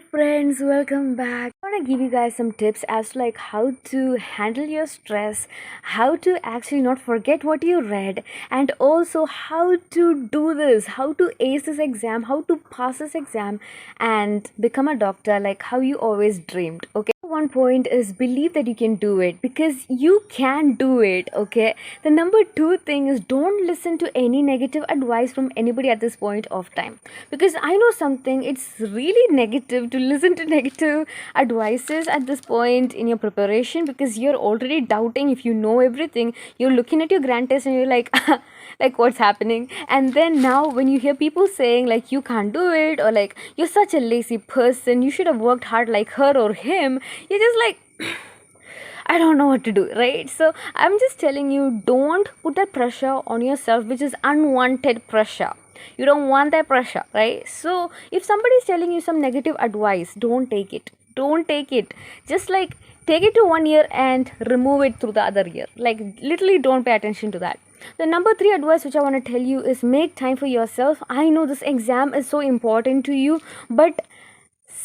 Friends, welcome back. I want to give you guys some tips as to like how to handle your stress, how to actually not forget what you read, and also how to do this, how to ace this exam, how to pass this exam and become a doctor like how you always dreamed. Okay. One point is believe that you can do it because you can do it. Okay. The number two thing is don't listen to any negative advice from anybody at this point of time, because I know something, it's really negative to listen to negative advices at this point in your preparation, because you're already doubting if you know everything. You're looking at your grand test and you're like like what's happening. And then now when you hear people saying like you can't do it, or like you're such a lazy person, you should have worked hard like her or him, you're just like I don't know what to do, right? So I'm just telling you, don't put that pressure on yourself, which is unwanted pressure. You don't want that pressure, right? So if somebody is telling you some negative advice, don't take it. Don't take it. Just like take it to 1 year and remove it through the other year. Like literally don't pay attention to that. The number three advice which I want to tell you is make time for yourself. I know this exam is so important to you, but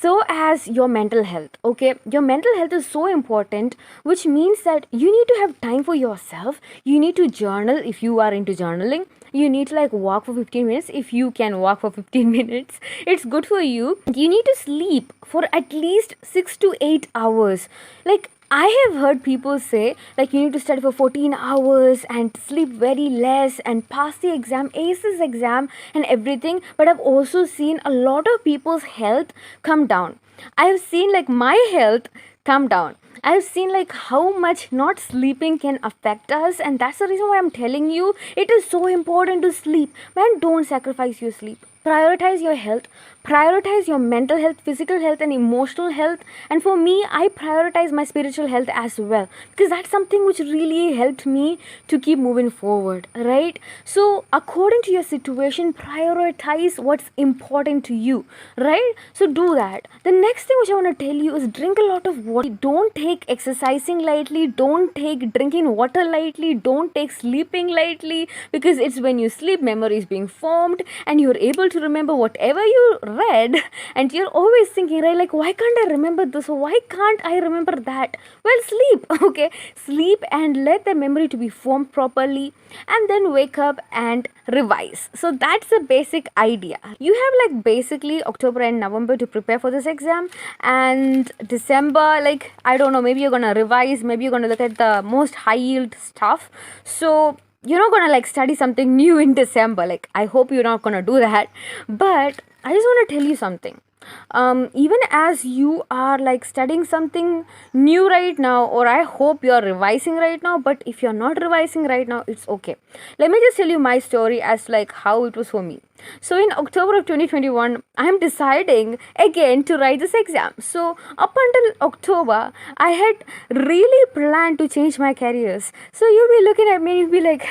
so as your mental health. Okay, your mental health is so important, which means that you need to have time for yourself. You need to journal if you are into journaling. You need to like walk for 15 minutes if you can walk for 15 minutes. It's good for you. You need to sleep for at least 6 to 8 hours. Like I have heard people say like you need to study for 14 hours and sleep very less and pass the exam, ace this exam and everything. But I've also seen a lot of people's health come down. I've seen like my health come down. I've seen like how much not sleeping can affect us, and that's the reason why I'm telling you it is so important to sleep. Man, don't sacrifice your sleep. Prioritize your health, prioritize your mental health, physical health and emotional health. And for me, I prioritize my spiritual health as well, because that's something which really helped me to keep moving forward, right? So according to your situation, prioritize what's important to you, right? So do that. The next thing which I want to tell you is drink a lot of water. Don't take exercising lightly, don't take drinking water lightly, don't take sleeping lightly, because it's when you sleep memory is being formed and you're able to remember whatever you read. And you're always thinking, right, like why can't I remember this, why can't I remember that? Well, sleep. Okay, sleep and let the memory to be formed properly, and then wake up and revise. So that's the basic idea. You have like basically October and November to prepare for this exam, and December, like I don't know, maybe you're gonna revise, maybe you're gonna look at the most high yield stuff. So you're not gonna like study something new in December. Like I hope you're not gonna do that. But I just want to tell you something. Even as you are like studying something new right now, or I hope you're revising right now, but if you're not revising right now, it's okay. Let me just tell you my story as like how it was for me. So in October of 2021, I'm deciding again to write this exam. So up until October, I had really planned to change my careers. So you'll be looking at me and you'll be like,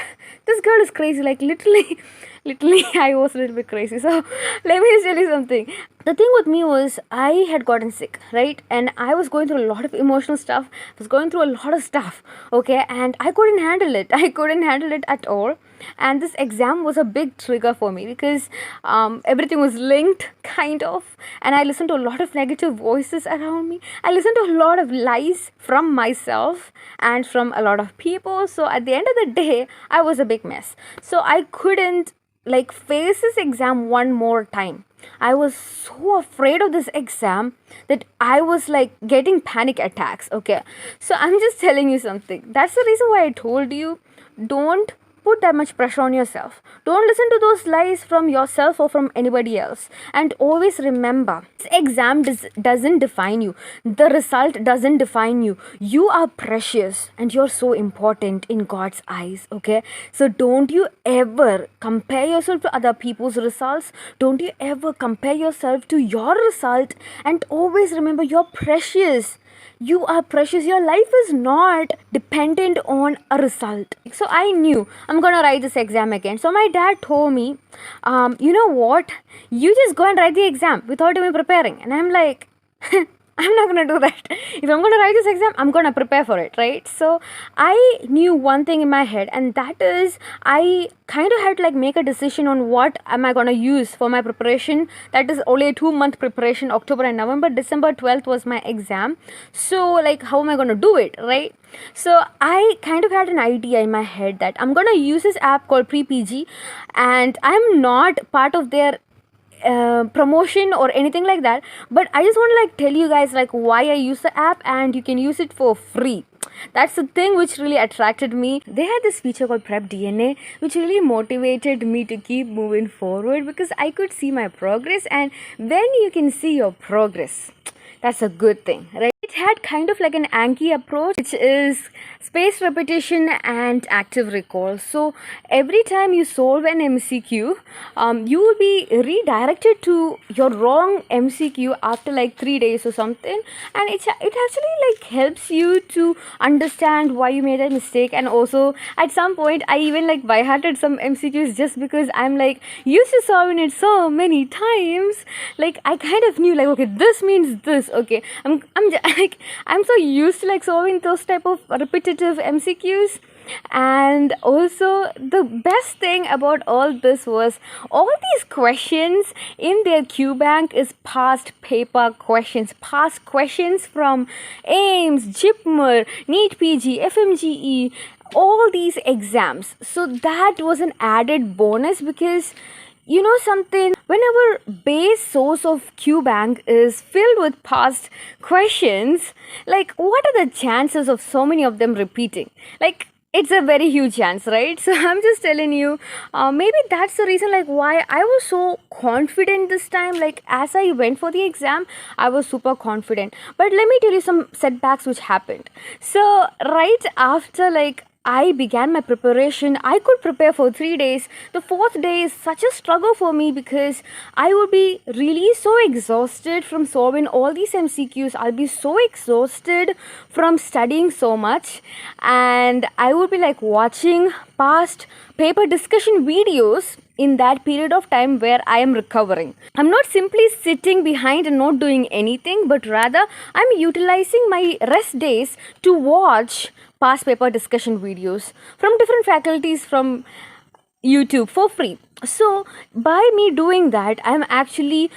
this girl is crazy. Like literally, literally I was a little bit crazy. So let me just tell you something. The thing with me was I had gotten sick, right? And I was going through a lot of emotional stuff. I was going through a lot of stuff, okay? And I couldn't handle it. I couldn't handle it at all. And this exam was a big trigger for me, because everything was linked, kind of. And I listened to a lot of negative voices around me. I listened to a lot of lies from myself and from a lot of people. So at the end of the day, I was a big mess. So I couldn't like face this exam one more time. I was so afraid of this exam that I was like getting panic attacks. Okay, so I'm just telling you something. That's the reason why I told you, don't put that much pressure on yourself. Don't listen to those lies from yourself or from anybody else. And always remember, this exam doesn't define you. The result doesn't define you. You are precious and you're so important in God's eyes. Okay, so don't you ever compare yourself to other people's results. Don't you ever compare yourself to your result. And always remember, you're precious. You are precious. Your life is not dependent on a result. So I knew I'm gonna write this exam again. So my dad told me, you know what? You just go and write the exam without even preparing. And I'm like, I'm not gonna do that. If I'm gonna write this exam, I'm gonna prepare for it, right? So I knew one thing in my head, and that is I kind of had to like make a decision on what am I gonna use for my preparation. That is only a 2 month preparation, October and November. December 12th was my exam. So like how am I gonna do it, right? So I kind of had an idea in my head that I'm gonna use this app called Pre-PG, and I'm not part of their promotion or anything like that, but I just want to like tell you guys like why I use the app, and you can use it for free. That's the thing which really attracted me. They had this feature called Prep DNA, which really motivated me to keep moving forward because I could see my progress, and when you can see your progress, that's a good thing, right? It had kind of like an Anki approach, which is spaced repetition and active recall. So every time you solve an MCQ, you will be redirected to your wrong MCQ after like 3 days or something, and it actually like helps you to understand why you made a mistake. And also at some point, I even like by-hearted some MCQs just because I'm like used to solving it so many times. Like I kind of knew like, okay, this means this. Okay, I'm so used to like solving those type of repetitive MCQs. And also the best thing about all this was all these questions in their Q bank is past paper questions, past questions from AIMS, JIPMER, NEET PG, FMGE, all these exams. So that was an added bonus because you know something, when our base source of Q bank is filled with past questions, like what are the chances of so many of them repeating? Like it's a very huge chance, right? So I'm just telling you, maybe that's the reason like why I was so confident this time. Like as I went for the exam, I was super confident. But let me tell you some setbacks which happened. So right after like I began my preparation, I could prepare for 3 days. The fourth day is such a struggle for me because I would be really so exhausted from solving all these MCQs. I'll be so exhausted from studying so much, and I would be like watching past paper discussion videos in that period of time where I am recovering. I'm not simply sitting behind and not doing anything, but rather I'm utilizing my rest days to watch past paper discussion videos from different faculties from YouTube for free. So by me doing that, I'm actually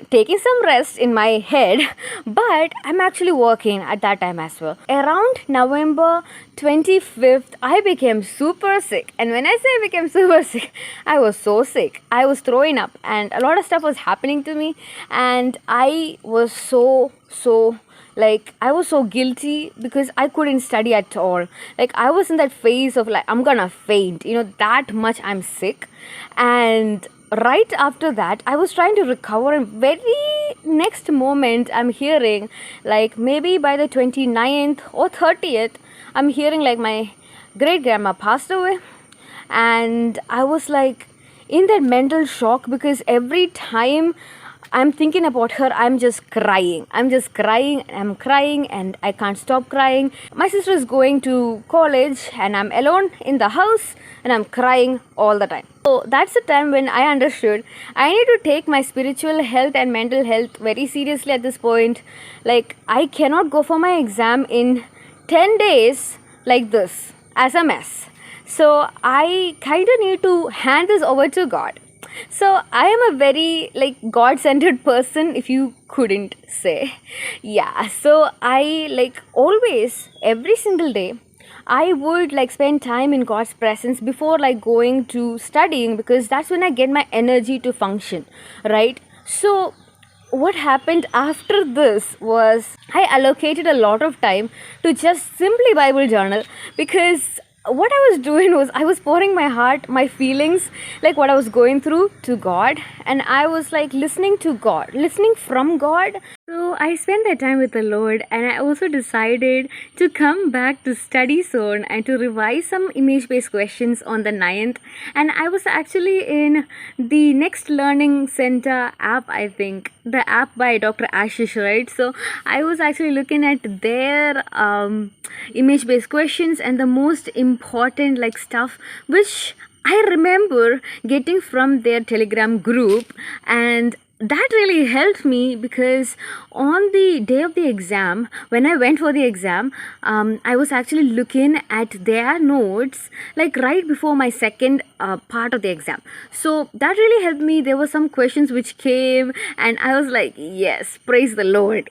taking some rest in my head, but I'm actually working at that time as well. Around November 25th, I became super sick. And when I say I became super sick, I was so sick. I was throwing up and a lot of stuff was happening to me, and I was so like I was so guilty because I couldn't study at all. Like I was in that phase of like I'm gonna faint, you know, that much I'm sick. And right after that, I was trying to recover, and very next moment I'm hearing like maybe by the 29th or 30th, I'm hearing like my great grandma passed away. And I was like in that mental shock because every time I'm thinking about her, I'm just crying. I'm crying, and I can't stop crying. My sister is going to college, and I'm alone in the house, and I'm crying all the time. So that's the time when I understood I need to take my spiritual health and mental health very seriously at this point. Like, I cannot go for my exam in 10 days like this as a mess. So I kind of need to hand this over to God. So I am a very like God-centered person, if you couldn't say. Yeah, so I like always every single day I would like spend time in God's presence before like going to studying, because that's when I get my energy to function, right? So what happened after this was I allocated a lot of time to just simply Bible journal, because what I was doing was I was pouring my heart, my feelings, like what I was going through to God, and I was like listening to God, listening from God. So I spent that time with the Lord, and I also decided to come back to Study Zone and to revise some image-based questions on the 9th. And I was actually in the Next Learning Center app, I think, the app by Dr. Ashish, right? So I was actually looking at their image-based questions and the most important like stuff which I remember getting from their Telegram group, and that really helped me, because on the day of the exam, when I went for the exam, I was actually looking at their notes like right before my second part of the exam. So that really helped me. There were some questions which came, and I was like, yes, praise the Lord,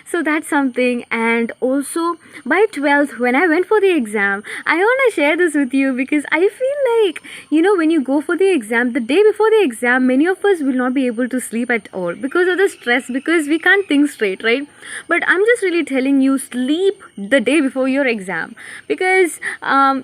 So that's something. And also by 12th, when I went for the exam, I want to share this with you, because I feel like, when you go for the exam, the day before the exam, many of us will not be able to sleep at all because of the stress, because we can't think straight, right? But I'm just really telling you, sleep the day before your exam, because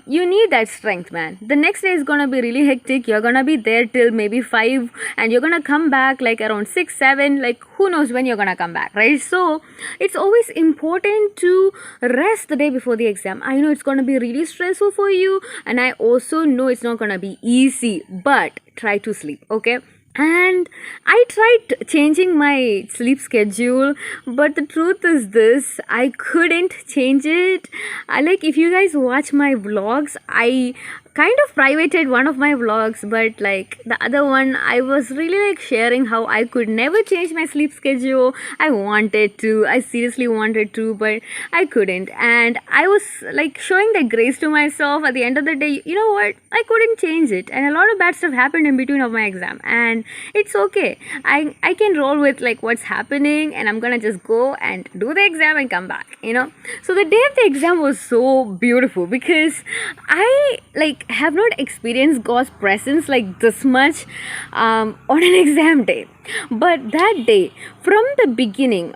you need that strength, man. The next day is gonna be really hectic. You're gonna be there till maybe 5, and you're gonna come back like around 6, 7, like who knows when you're gonna come back, right? So it's always important to rest the day before the exam. I know it's gonna be really stressful for you, and I also know it's not gonna be easy, but try to sleep, okay? And I tried changing my sleep schedule, but the truth is this, I couldn't change it. Like, if you guys watch my vlogs, I kind of privated one of my vlogs, but like the other one, I was really like sharing how I could never change my sleep schedule. I wanted to, I seriously wanted to, but I couldn't. And I was like showing the grace to myself. At the end of the day, you know what, I couldn't change it, and a lot of bad stuff happened in between of my exam, and it's okay. I can roll with like what's happening, and I'm gonna just go and do the exam and come back, So the day of the exam was so beautiful, because I like have not experienced God's presence like this much on an exam day. But that day, from the beginning,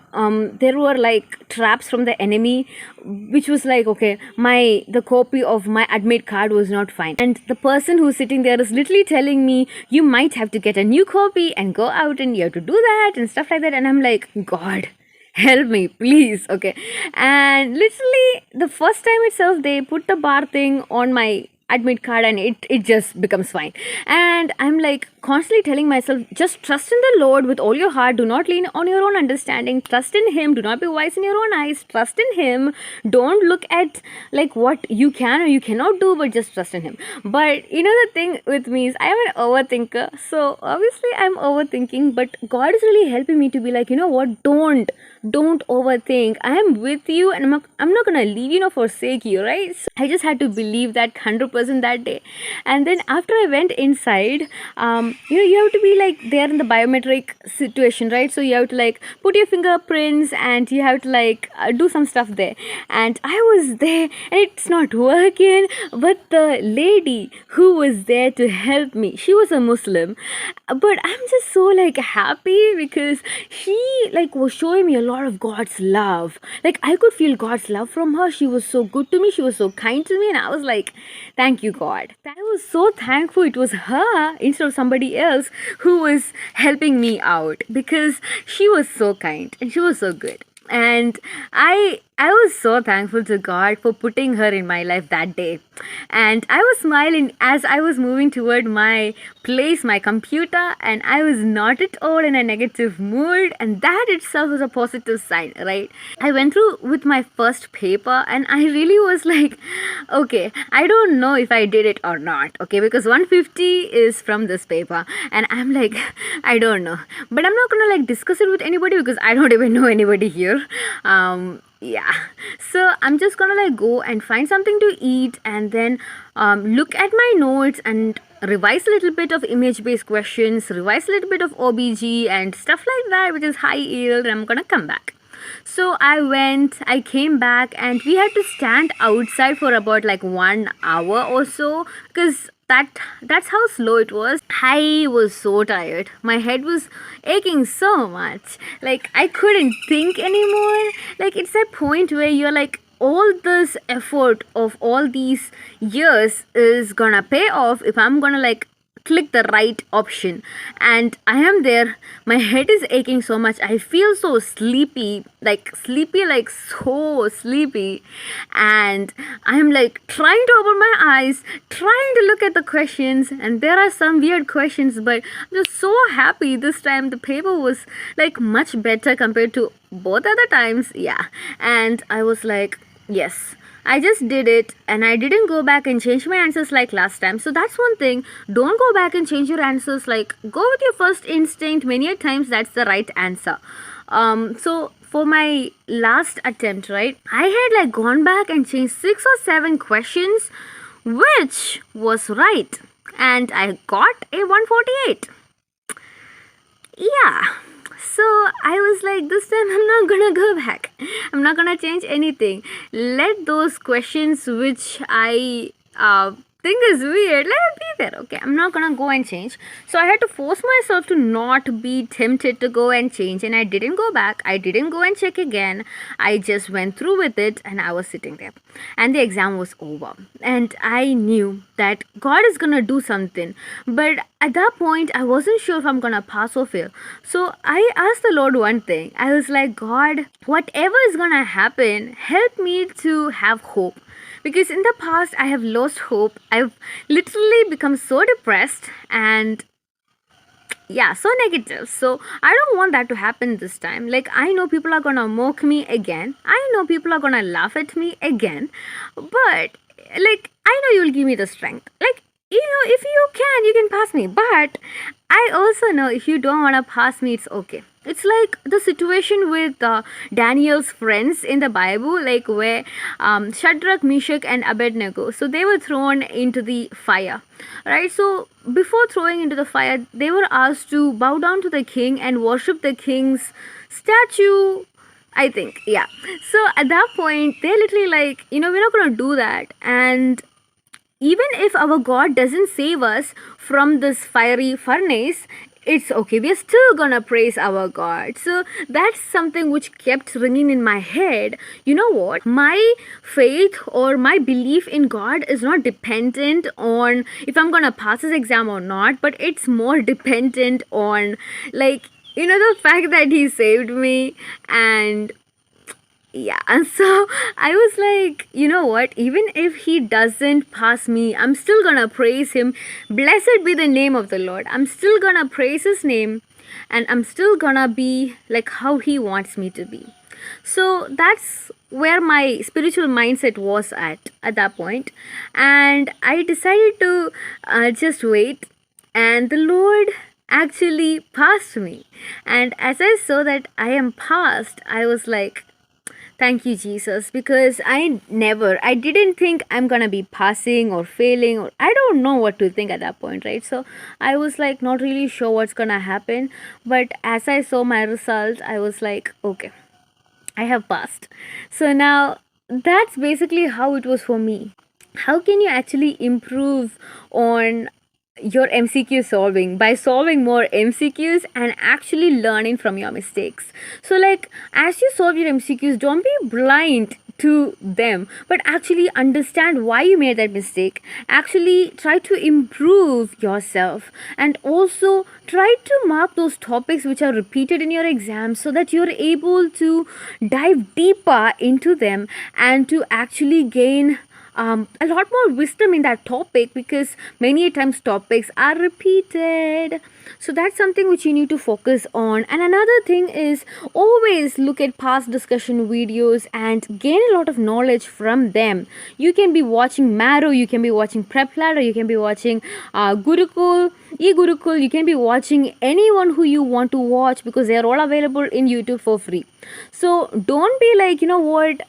there were like traps from the enemy, which was like, okay, the copy of my admit card was not fine, and the person who's sitting there is literally telling me, you might have to get a new copy and go out, and you have to do that and stuff like that. And I'm like, God, help me, please. Okay. And literally the first time itself, they put the bar thing on my admit card, and it just becomes fine. And I'm like constantly telling myself, just trust in the Lord with all your heart. Do not lean on your own understanding. Trust in Him. Do not be wise in your own eyes. Trust in Him. Don't look at like what you can or you cannot do, but just trust in Him. But the thing with me is, I am an overthinker, so obviously I'm overthinking, but God is really helping me to be like, what, don't overthink. I am with you, and I'm not gonna leave you nor forsake you, right? So I just had to believe that 100% that day. And then after I went inside, you have to be like there in the biometric situation, right? So you have to like put your fingerprints, and you have to like do some stuff there. And I was there, and it's not working. But the lady who was there to help me, she was a Muslim, but I'm just so like happy, because she like was showing me a lot of God's love. Like, I could feel God's love from her. She was so good to me. She was so kind to me. And I was like, thank you, God. I was so thankful it was her instead of somebody else who was helping me out, because she was so kind and she was so good. And I was so thankful to God for putting her in my life that day. And I was smiling as I was moving toward my place, my computer, and I was not at all in a negative mood, and that itself was a positive sign, right? I went through with my first paper, and I really was like, okay, I don't know if I did it or not, okay, because 150 is from this paper, and I'm like, I don't know, but I'm not gonna like discuss it with anybody, because I don't even know anybody here. Yeah, so I'm just gonna like go and find something to eat, and then look at my notes and revise a little bit of image based questions, revise a little bit of OBG and stuff like that, which is high yield, and I'm gonna come back. So I came back, and we had to stand outside for about like 1 hour or so, because that's how slow it was. I was so tired. My head was aching so much. Like, I couldn't think anymore. Like, it's that point where you're like, all this effort of all these years is gonna pay off if I'm gonna like click the right option. And I am there. My head is aching so much. I feel so sleepy, like so sleepy. And I'm like trying to open my eyes, trying to look at the questions, and there are some weird questions, but I'm just so happy this time the paper was like much better compared to both other times. Yeah. And I was like, yes, I just did it and I didn't go back and change my answers like last time. So that's one thing. Don't go back and change your answers. Like, go with your first instinct. Many a times that's the right answer. So for my last attempt, right, I had like gone back and changed 6 or 7 questions, which was right. And I got a 148. Yeah. So I was like, this time I'm not gonna go back. I'm not gonna change anything. Let those questions which I think is weird, let it be there. Okay, I'm not gonna go and change. So I had to force myself to not be tempted to go and change, and I didn't go back. I didn't go and check again. I just went through with it, and I was sitting there. And the exam was over. And I knew that God is gonna do something. But at that point, I wasn't sure if I'm gonna pass or fail. So I asked the Lord one thing. I was like, God, whatever is gonna happen, help me to have hope. Because in the past, I have lost hope. I've literally become so depressed and yeah, so negative. So I don't want that to happen this time. Like, I know people are gonna mock me again. I know people are gonna laugh at me again. But like, I know you'll give me the strength. Like, if you can pass me. But I also know if you don't want to pass me, it's okay. It's like the situation with Daniel's friends in the Bible, like where Shadrach, Meshach, and Abednego. So they were thrown into the fire, right? So before throwing into the fire, they were asked to bow down to the king and worship the king's statue, I think. Yeah. So at that point, they're literally like, we're not going to do that. And even if our God doesn't save us from this fiery furnace, it's okay. We're still gonna praise our God. So that's something which kept ringing in my head. You know what? My faith or my belief in God is not dependent on if I'm gonna pass this exam or not, but it's more dependent on, like, the fact that He saved me. And yeah, and so I was like, you know what, even if He doesn't pass me, I'm still gonna praise Him. Blessed be the name of the Lord. I'm still gonna praise His name, and I'm still gonna be like how He wants me to be. So that's where my spiritual mindset was at that point. And I decided to just wait, and the Lord actually passed me. And as I saw that I am passed, I was like, thank you, Jesus, because I didn't think I'm gonna be passing or failing, or I don't know what to think at that point, right? So I was like not really sure what's gonna happen. But as I saw my results, I was like, okay, I have passed. So now that's basically how it was for me. How can you actually improve on your MCQ solving? By solving more MCQs and actually learning from your mistakes. So like, as you solve your MCQs, don't be blind to them, but actually understand why you made that mistake. Actually try to improve yourself, and also try to mark those topics which are repeated in your exam so that you're able to dive deeper into them and to actually gain a lot more wisdom in that topic, because many times topics are repeated. So that's something which you need to focus on. And another thing is, always look at past discussion videos and gain a lot of knowledge from them. You can be watching Marrow, you can be watching Prep Ladder, you can be watching Gurukul, e-Gurukul, you can be watching anyone who you want to watch, because they are all available in YouTube for free. So don't be like, what,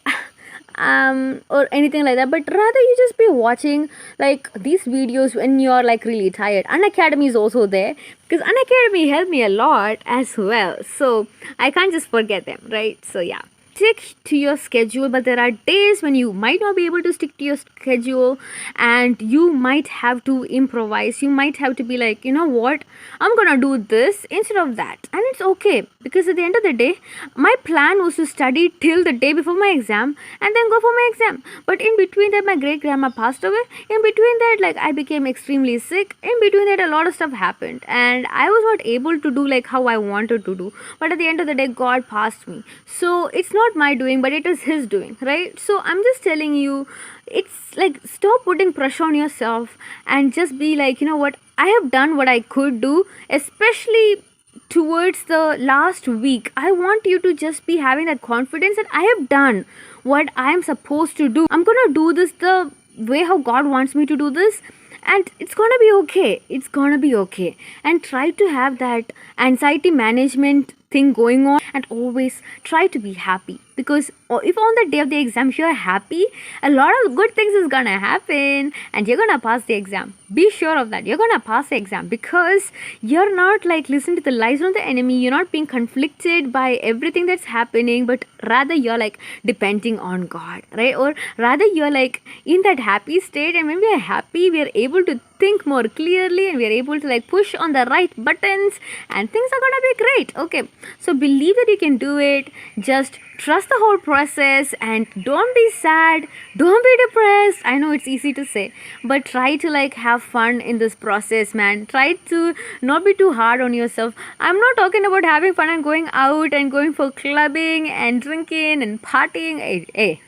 or anything like that, but rather you just be watching like these videos when you're like really tired. Unacademy is also there, because Unacademy helped me a lot as well, so I can't just forget them, right? So yeah, stick to your schedule, but there are days when you might not be able to stick to your schedule and you might have to improvise. You might have to be like, what, I'm gonna do this instead of that. And it's okay, because at the end of the day, my plan was to study till the day before my exam and then go for my exam. But in between that, my great grandma passed away. In between that, like, I became extremely sick. In between that, a lot of stuff happened and I was not able to do like how I wanted to do. But at the end of the day, God passed me. So it's not my doing, but it is His doing, right? So I'm just telling you, it's like, stop putting pressure on yourself and just be like, what, I have done what I could do, especially towards the last week, I want you to just be having that confidence that I have done what I am supposed to do. I'm gonna do this the way how God wants me to do this, and it's gonna be okay. It's gonna be okay. And try to have that anxiety management thing going on, and always try to be happy, because if on the day of the exam you're happy, a lot of good things is gonna happen and you're gonna pass the exam. Be sure of that. You're gonna pass the exam because you're not like listening to the lies of the enemy. You're not being conflicted by everything that's happening, but rather you're like depending on God, right? Or rather you're like in that happy state, and when we are happy, we are able to think more clearly, and we are able to like push on the right buttons, and things are gonna be great. Okay, so believe that you can do it. Just trust the whole process, and don't be sad, don't be depressed. I know it's easy to say, but try to like have fun in this process, man. Try to not be too hard on yourself. I'm not talking about having fun and going out and going for clubbing and drinking and partying. Hey,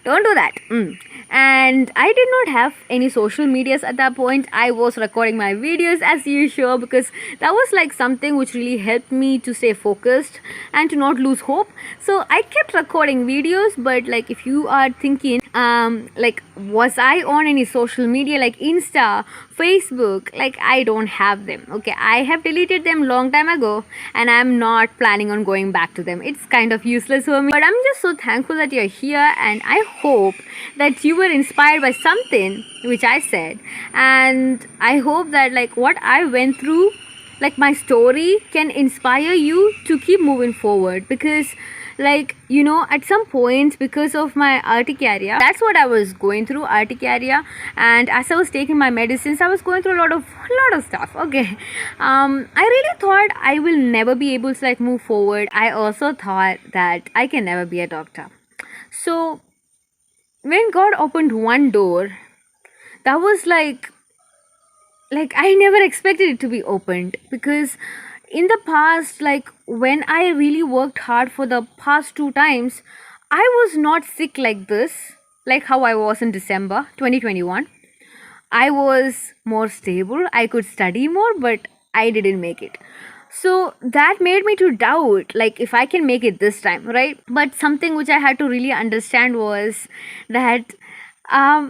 don't do that. And I did not have any social medias at that point. I was recording my videos as usual, because that was like something which really helped me to stay focused and to not lose hope. So I kept recording videos. But like, if you are thinking like, was I on any social media like Insta, Facebook? Like, I don't have them. Okay, I have deleted them long time ago, and I'm not planning on going back to them. It's kind of useless for me. But I'm just so thankful that you're here, and I hope that you were inspired by something which I said, and I hope that like what I went through, like my story, can inspire you to keep moving forward. Because like, you know, at some points, because of my urticaria, that's what I was going through, urticaria. And as I was taking my medicines, I was going through a lot of stuff. Okay, I really thought I will never be able to like move forward. I also thought that I can never be a doctor. So when God opened one door, that was like I never expected it to be opened. Because in the past, like when I really worked hard for the past 2 times, I was not sick like this, like how I was in December 2021. I was more stable, I could study more, but I didn't make it. So that made me to doubt like if I can make it this time, right? But something which I had to really understand was that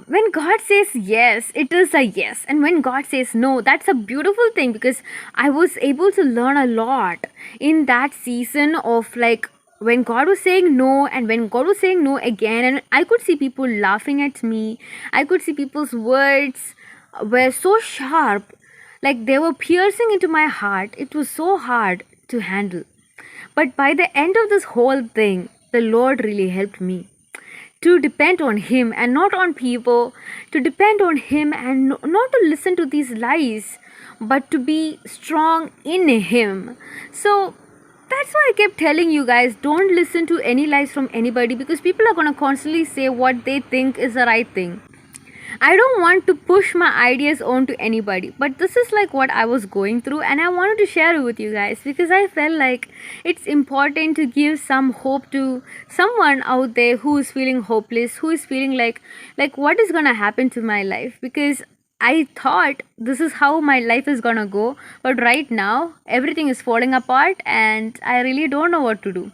when God says yes, it is a yes. And when God says no, that's a beautiful thing, because I was able to learn a lot in that season of like when God was saying no and when God was saying no again. And I could see people laughing at me. I could see people's words were so sharp, like they were piercing into my heart. It was so hard to handle. But by the end of this whole thing, the Lord really helped me to depend on Him and not on people, to depend on Him and not to listen to these lies, but to be strong in Him. So that's why I kept telling you guys, don't listen to any lies from anybody, because people are going to constantly say what they think is the right thing. I don't want to push my ideas on to anybody, but this is like what I was going through, and I wanted to share it with you guys, because I felt like it's important to give some hope to someone out there who is feeling hopeless, who is feeling like what is gonna happen to my life. Because I thought this is how my life is gonna go, but right now everything is falling apart and I really don't know what to do.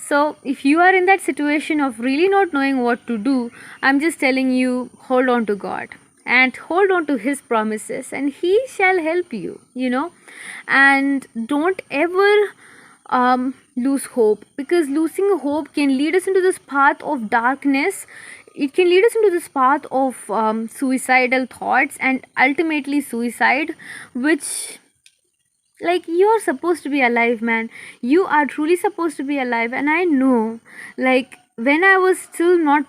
So if you are in that situation of really not knowing what to do, I'm just telling you, hold on to God and hold on to His promises, and He shall help you, and don't ever lose hope, because losing hope can lead us into this path of darkness. It can lead us into this path of suicidal thoughts and ultimately suicide, which, like, you're supposed to be alive, man. You are truly supposed to be alive. And I know, like, when I was still not,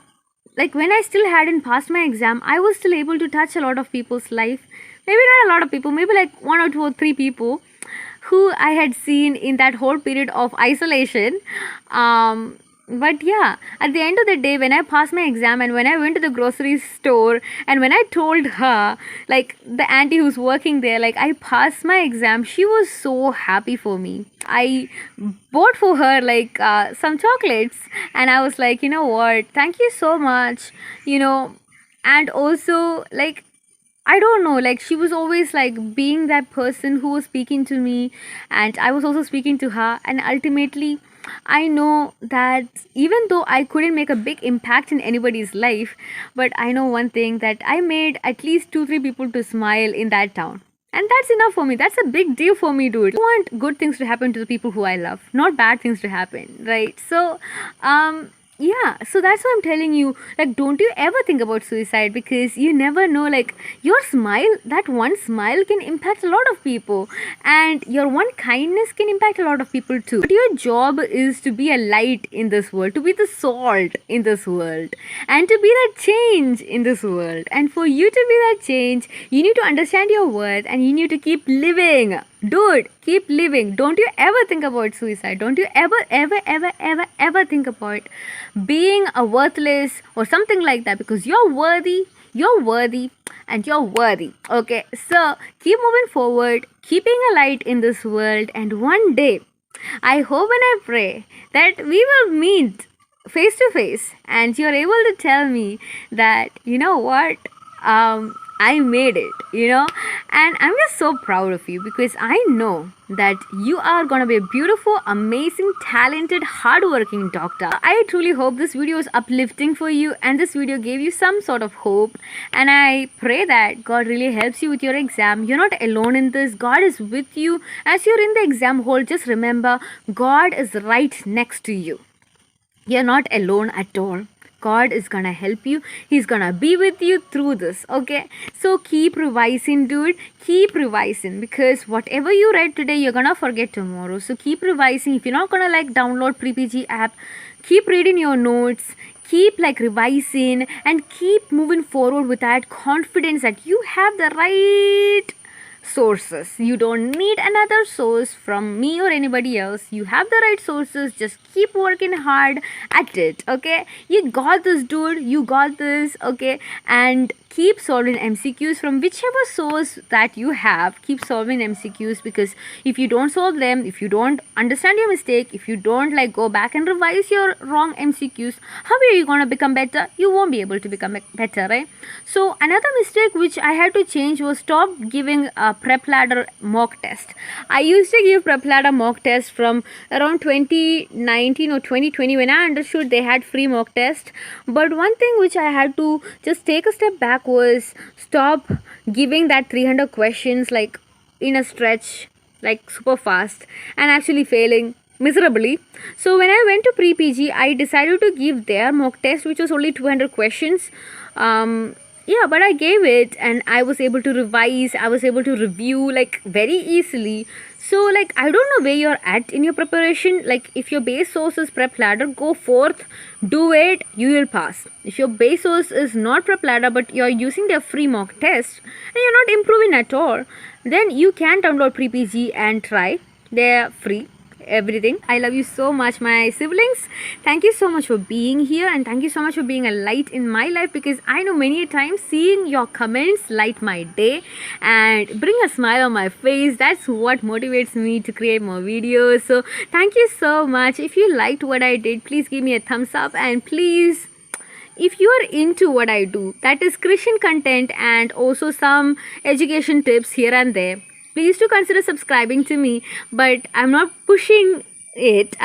like, when I still hadn't passed my exam, I was still able to touch a lot of people's life. Maybe not a lot of people, maybe like 1 or 2 or 3 people who I had seen in that whole period of isolation. But yeah, at the end of the day, when I passed my exam and when I went to the grocery store and when I told her, like the auntie who's working there, like I passed my exam, she was so happy for me. I bought for her like some chocolates, and I was like, you know what, thank you so much, and also like I don't know, like she was always like being that person who was speaking to me, and I was also speaking to her. And ultimately, I know that even though I couldn't make a big impact in anybody's life, but I know one thing, that I made at least 2 3 people to smile in that town. And that's enough for me. That's a big deal for me, dude. I want good things to happen to the people who I love, not bad things to happen, right? So, yeah, so that's what I'm telling you. Like, don't you ever think about suicide, because you never know. Like, your smile, that one smile can impact a lot of people, and your one kindness can impact a lot of people too. But your job is to be a light in this world, to be the salt in this world, and to be that change in this world. And for you to be that change, you need to understand your worth, and you need to keep living. Dude, keep living. Don't you ever think about suicide. Don't you ever think about being a worthless or something like that, because you're worthy, and you're worthy. Okay, so keep moving forward, keeping a light in this world, and one day, I hope and I pray that we will meet face to face, and you're able to tell me that, you know what, I made it, and I'm just so proud of you, because I know that you are gonna be a beautiful, amazing, talented, hardworking doctor. I truly hope this video is uplifting for you, and this video gave you some sort of hope, and I pray that God really helps you with your exam. You're not alone in this. God is with you as you're in the exam hall. Just remember, God is right next to you. You're not alone at all. God is gonna help you. He's gonna be with you through this. Okay, so keep revising, dude. Keep revising, because whatever you read today, you're gonna forget tomorrow. So keep revising. If you're not gonna like download pre-PG app, keep reading your notes, keep like revising, and keep moving forward with that confidence that you have the right sources. You don't need another source from me or anybody else. You have the right sources. Just keep working hard at it. Okay, you got this, dude. You got this. Okay, and keep solving MCQs from whichever source that you have. Keep solving MCQs, because if you don't solve them, if you don't understand your mistake, if you don't like go back and revise your wrong MCQs, how are you gonna become better? You won't be able to become better, right? So another mistake which I had to change was stop giving a prep ladder mock test. I used to give prep ladder mock test from around 2019 or 2020, when I understood they had free mock test. But one thing which I had to just take a step back was stop giving that 300 questions like in a stretch, like super fast, and actually failing miserably. So when I went to pre-PG, I decided to give their mock test, which was only 200 questions. Yeah, but I gave it, and I was able to revise, I was able to review like very easily. So like, I don't know where you're at in your preparation. Like, if your base source is prep ladder, go forth, do it, you will pass. If your base source is not prep ladder, but you're using their free mock test and you're not improving at all, then you can download pre-PG and try. They're free, everything. I love you so much, my siblings. Thank you so much for being here, and thank you so much for being a light in my life, because I know many times seeing your comments light my day and bring a smile on my face. That's what motivates me to create more videos. So thank you so much. If you liked what I did, please give me a thumbs up, and please, if you are into what I do, that is Christian content and also some education tips here and there, please do consider subscribing to me. But I'm not pushing it.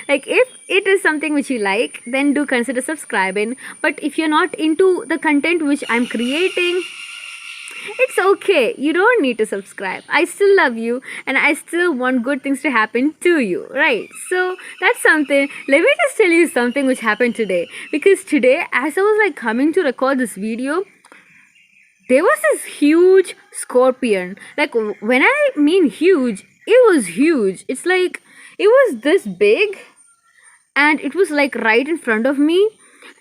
Like, if it is something which you like, then do consider subscribing. But if you're not into the content which I'm creating, it's okay. You don't need to subscribe. I still love you, and I still want good things to happen to you, right? So that's something. Let me just tell you something which happened today. Because today, as I was like coming to record this video, there was this huge scorpion. Like, when I mean huge, it was huge. It's like, it was this big, and it was like right in front of me.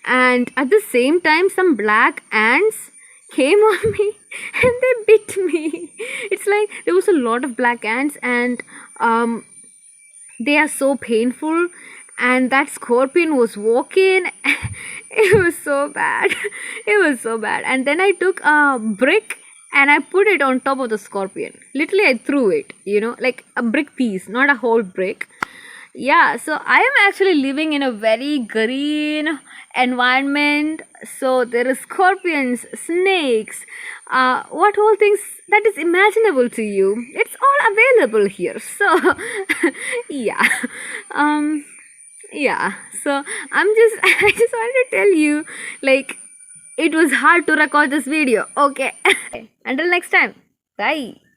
And at the same time, some black ants came on me and they bit me. It's like there was a lot of black ants, and they are so painful. And that scorpion was walking. It was so bad. It was so bad. And then I took a brick and I put it on top of the scorpion. Literally, I threw it, like a brick piece, not a whole brick. Yeah, so I am actually living in a very green environment. So there are scorpions, snakes, what whole things that is imaginable to you. It's all available here. So yeah. Um yeah. So I'm just I just wanted to tell you, like, it was hard to record this video. Okay. Until next time. Bye.